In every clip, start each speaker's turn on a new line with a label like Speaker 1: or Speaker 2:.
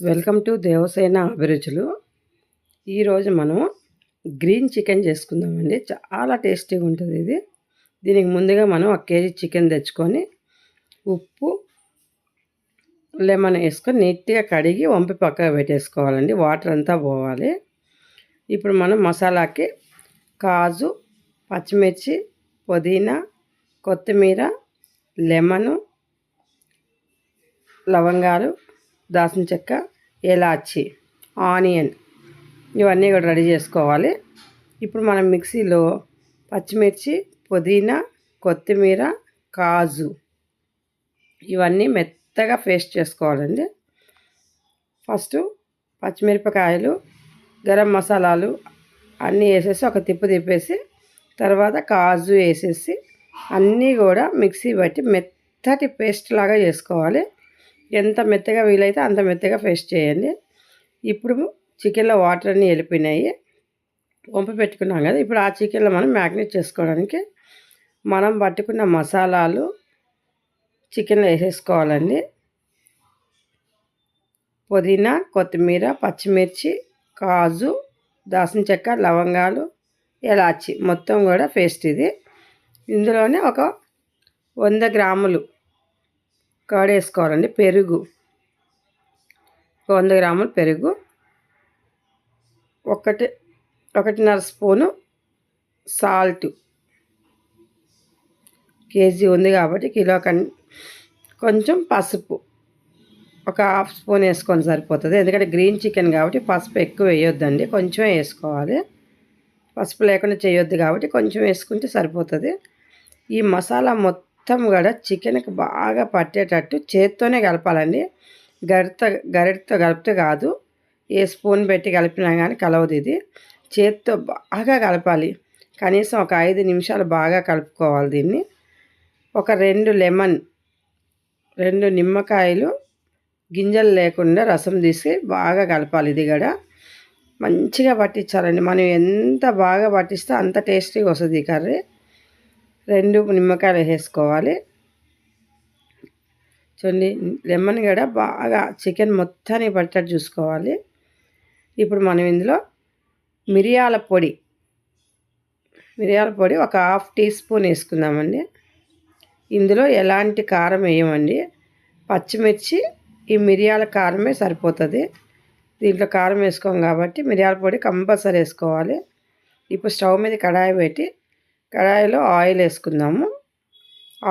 Speaker 1: Welcome to Devasena అభిరుచులు. ఈరోజు మనం గ్రీన్ చికెన్ చేసుకుందామండి. చాలా టేస్టీగా ఉంటుంది ఇది. దీనికి ముందుగా మనం 1 కేజీ చికెన్ తెచ్చుకొని ఉప్పు లెమన్ వేసుకొని నీట్గా కడిగి వంపి పక్కకు పెట్టేసుకోవాలండి. వాటర్ అంతా పోవాలి. ఇప్పుడు మనం మసాలాకి కాజు, పచ్చిమిర్చి, పుదీనా, కొత్తిమీర, లెమను, లవంగాలు, దాల్చిన చెక్క, ఎలాచి, ఆనియన్ ఇవన్నీ కూడా రెడీ చేసుకోవాలి. ఇప్పుడు మనం మిక్సీలో పచ్చిమిర్చి, పుదీనా, కొత్తిమీర, కాజు ఇవన్నీ మెత్తగా పేస్ట్ చేసుకోవాలండి. ఫస్ట్ పచ్చిమిరపకాయలు, గరం మసాలాలు అన్నీ వేసేసి ఒక తిప్పేసి తర్వాత కాజు వేసేసి అన్నీ కూడా మిక్సీ బట్టి మెత్తటి పేస్ట్ లాగా చేసుకోవాలి. ఎంత మెత్తగా వీలైతే అంత మెత్తగా పేస్ట్ చేయండి. ఇప్పుడు చికెన్లో వాటర్ అన్నీ వెళ్ళిపోయినాయి. వంపి పెట్టుకున్నాం కదా. ఇప్పుడు ఆ చికెన్లో మనం మ్యాగ్నేట్ చేసుకోవడానికి మనం పట్టుకున్న మసాలాలు చికెన్లో వేసేసుకోవాలండి. పుదీనా, కొత్తిమీర, పచ్చిమిర్చి, కాజు, దాల్చిన చెక్క, లవంగాలు, ఎలాచి మొత్తం కూడా పేస్ట్ ఇది. ఇందులోనే ఒక 100 గ్రాములు కర్డ్ వేసుకోవాలండి. పెరుగు 100 గ్రాములు పెరుగు, 1.5 స్పూను సాల్ట్. కేజీ ఉంది కాబట్టి కిలో కొంచెం పసుపు ఒక 1/2 స్పూన్ వేసుకొని సరిపోతుంది. ఎందుకంటే గ్రీన్ చికెన్ కాబట్టి పసుపు ఎక్కువ వేయొద్దండి, కొంచెం వేసుకోవాలి. పసుపు లేకుండా చేయొద్దు కాబట్టి కొంచెం వేసుకుంటే సరిపోతుంది. ఈ మసాలా మొత్తం కూడా చికెన్కి బాగా పట్టేటట్టు చేత్తోనే కలపాలండి. గరిటతో కలిపితే కాదు, ఏ స్పూన్ పెట్టి కలిపినా కానీ కలవదు. ఇది చేత్తో బాగా కలపాలి. కనీసం ఒక 5 నిమిషాలు బాగా కలుపుకోవాలి దీన్ని. ఒక 2 నిమ్మకాయలు గింజలు లేకుండా రసం తీసి బాగా కలపాలి. ఇది కూడా మంచిగా పట్టించాలండి. మనం ఎంత బాగా పట్టిస్తే అంత టేస్టీగా వస్తుంది ఈ కర్రీ. 2 నిమ్మకాయలు వేసుకోవాలి. చూడండి, లెమన్ కూడా బాగా చికెన్ మొత్తాన్ని పట్టేటట్టు చూసుకోవాలి. ఇప్పుడు మనం ఇందులో మిరియాల పొడి ఒక 1/2 టీ స్పూన్ వేసుకుందామండి. ఇందులో ఎలాంటి కారం వేయమండి. పచ్చిమిర్చి ఈ మిరియాల కారమే సరిపోతుంది. దీంట్లో కారం వేసుకోం కాబట్టి మిరియాల పొడి కంపల్సరీ వేసుకోవాలి. ఇప్పుడు స్టవ్ మీద కడాయి పెట్టి కడాయిలో ఆయిల్ వేసుకుందాము.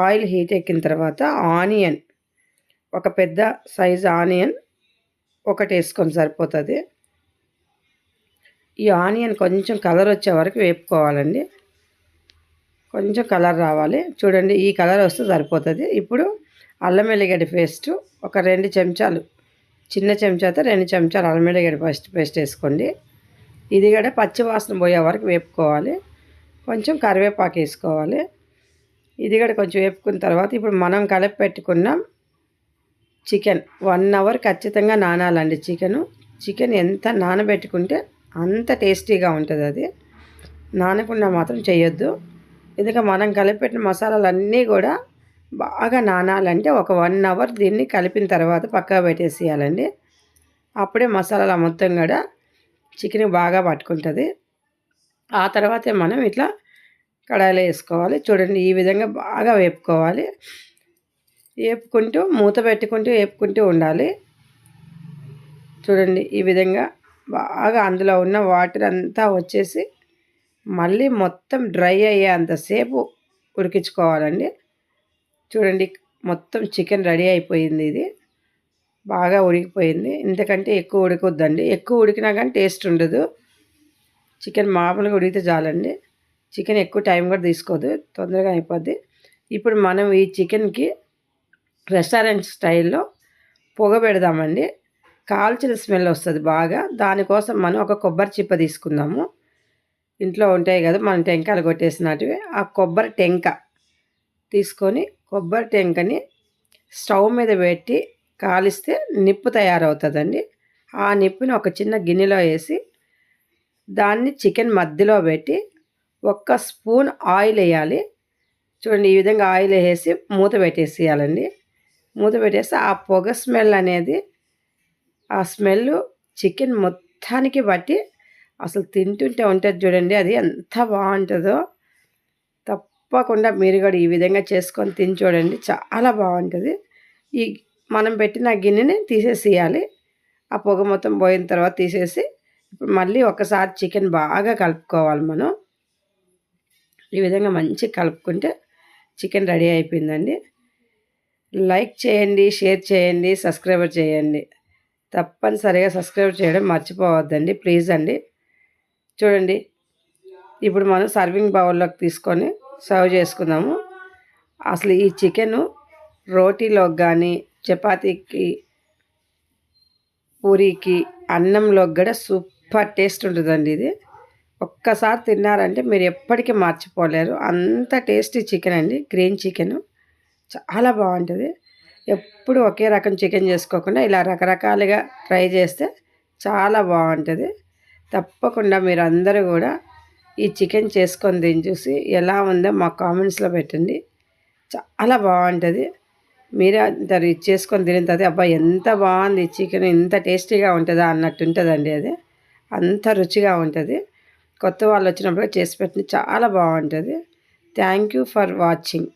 Speaker 1: ఆయిల్ హీట్ ఎక్కిన తర్వాత ఆనియన్, ఒక పెద్ద సైజు ఆనియన్ ఒకటి వేసుకొని సరిపోతుంది. ఈ ఆనియన్ కొంచెం కలర్ వచ్చే వరకు వేపుకోవాలండి. కొంచెం కలర్ రావాలి. చూడండి, ఈ కలర్ వస్తే సరిపోతుంది. ఇప్పుడు అల్లం వెల్లిగడ్డ పేస్ట్ ఒక 2 చెంచాలు, చిన్న చెంచాతో 2 చెంచాలు అల్లం వెల్లిగడ్డ పేస్ట్ వేసుకోండి. ఇది కూడా పచ్చి వాసన పోయే వరకు వేపుకోవాలి. కొంచెం కరివేపాకు వేసుకోవాలి. ఇది కూడా కొంచెం వేపుకున్న తర్వాత ఇప్పుడు మనం కలిపి పెట్టుకున్న చికెన్ 1 అవర్ ఖచ్చితంగా నానాలండి. చికెన్ ఎంత నానబెట్టుకుంటే అంత టేస్టీగా ఉంటుంది. అది నానకుండా మాత్రం చేయొద్దు. ఎందుకంటే మనం కలిపెట్టిన మసాలాలన్నీ కూడా బాగా నానాలంటే ఒక 1 అవర్ దీన్ని కలిపిన తర్వాత పక్కకు పెట్టేసేయాలండి. అప్పుడే మసాలాల మొత్తం కూడా చికెన్ బాగా పట్టుకుంటుంది. ఆ తర్వాతే మనం ఇట్లా కడాయిలో వేసుకోవాలి. చూడండి, ఈ విధంగా బాగా వేపుకోవాలి. వేపుకుంటూ మూత పెట్టుకుంటూ వేపుకుంటూ ఉండాలి. చూడండి, ఈ విధంగా బాగా అందులో ఉన్న వాటర్ అంతా వచ్చేసి మళ్ళీ మొత్తం డ్రై అయ్యేంతసేపు ఉడికించుకోవాలండి. చూడండి, మొత్తం చికెన్ రెడీ అయిపోయింది. ఇది బాగా ఉడికిపోయింది. ఇంతకంటే ఎక్కువ ఉడకొద్దండి. ఎక్కువ ఉడికినా కానీ టేస్ట్ ఉండదు. చికెన్ మామూలుగా ఉడికితే చాలండి. చికెన్ ఎక్కువ టైం కూడా తీసుకోదు, తొందరగా అయిపోద్ది. ఇప్పుడు మనం ఈ చికెన్కి రెస్టారెంట్ స్టైల్లో పొగ పెడదామండి. కాల్చిన స్మెల్ వస్తుంది బాగా. దానికోసం మనం ఒక కొబ్బరి చిప్ప తీసుకుందాము. ఇంట్లో ఉంటాయి కదా మనం టెంకాయలు కొట్టేసినటివి. ఆ కొబ్బరి టెంక తీసుకొని కొబ్బరి టెంకని స్టవ్ మీద పెట్టి కాలిస్తే నిప్పు తయారవుతుందండి. ఆ నిప్పుని ఒక చిన్న గిన్నెలో వేసి దాన్ని చికెన్ మధ్యలో పెట్టి 1 స్పూన్ ఆయిల్ వేయాలి. చూడండి, ఈ విధంగా ఆయిల్ వేసి మూత పెట్టేసేయాలండి. మూత పెట్టేస్తే ఆ పొగ స్మెల్ అనేది ఆ స్మెల్ చికెన్ మొత్తానికి బట్టి అసలు తింటుంటే ఉంటుంది చూడండి, అది ఎంత బాగుంటుందో. తప్పకుండా మీరు కూడా ఈ విధంగా చేసుకొని తిని చూడండి, చాలా బాగుంటుంది. ఈ మనం పెట్టిన గిన్నెని తీసేసేయాలి. ఆ పొగ మొత్తం పోయిన తర్వాత తీసేసి ఇప్పుడు మళ్ళీ ఒకసారి చికెన్ బాగా కలుపుకోవాలి మనం. ఈ విధంగా మంచిగా కలుపుకుంటే చికెన్ రెడీ అయిపోయిందండి. లైక్ చేయండి, షేర్ చేయండి, సబ్స్క్రైబర్ చేయండి. తప్పనిసరిగా సబ్స్క్రైబ్ చేయడం మర్చిపోవద్దండి ప్లీజ్ అండి. చూడండి, ఇప్పుడు మనం సర్వింగ్ బౌల్లోకి తీసుకొని సర్వ్ చేసుకుందాము. అసలు ఈ చికెను రోటీలోకి కానీ, చపాతీకి, పూరీకి, అన్నంలోకి కూడా సూపర్ టేస్ట్ ఉంటుందండి. ఇది ఒక్కసారి తిన్నారంటే మీరు ఎప్పటికీ మర్చిపోలేరు. అంత టేస్టీ చికెన్ అండి, గ్రీన్ చికెను చాలా బాగుంటుంది. ఎప్పుడు ఒకే రకం చికెన్ చేసుకోకుండా ఇలా రకరకాలుగా ట్రై చేస్తే చాలా బాగుంటుంది. తప్పకుండా మీరు అందరూ కూడా ఈ చికెన్ చేసుకొని తిని చూసి ఎలా ఉందో మా కామెంట్స్లో పెట్టండి. చాలా బాగుంటుంది. మీరే అంటారు ఇది చేసుకొని తినిన తర్వాత అబ్బా ఎంత బాగుంది చికెన్, ఇంత టేస్టీగా ఉంటుందా అన్నట్టు ఉంటుందండి. అది అంత రుచిగా ఉంటుంది. కొత్త వాళ్ళు వచ్చినప్పుడు చేసి పెట్టిన చాలా బాగుంటుంది. Thank you for watching.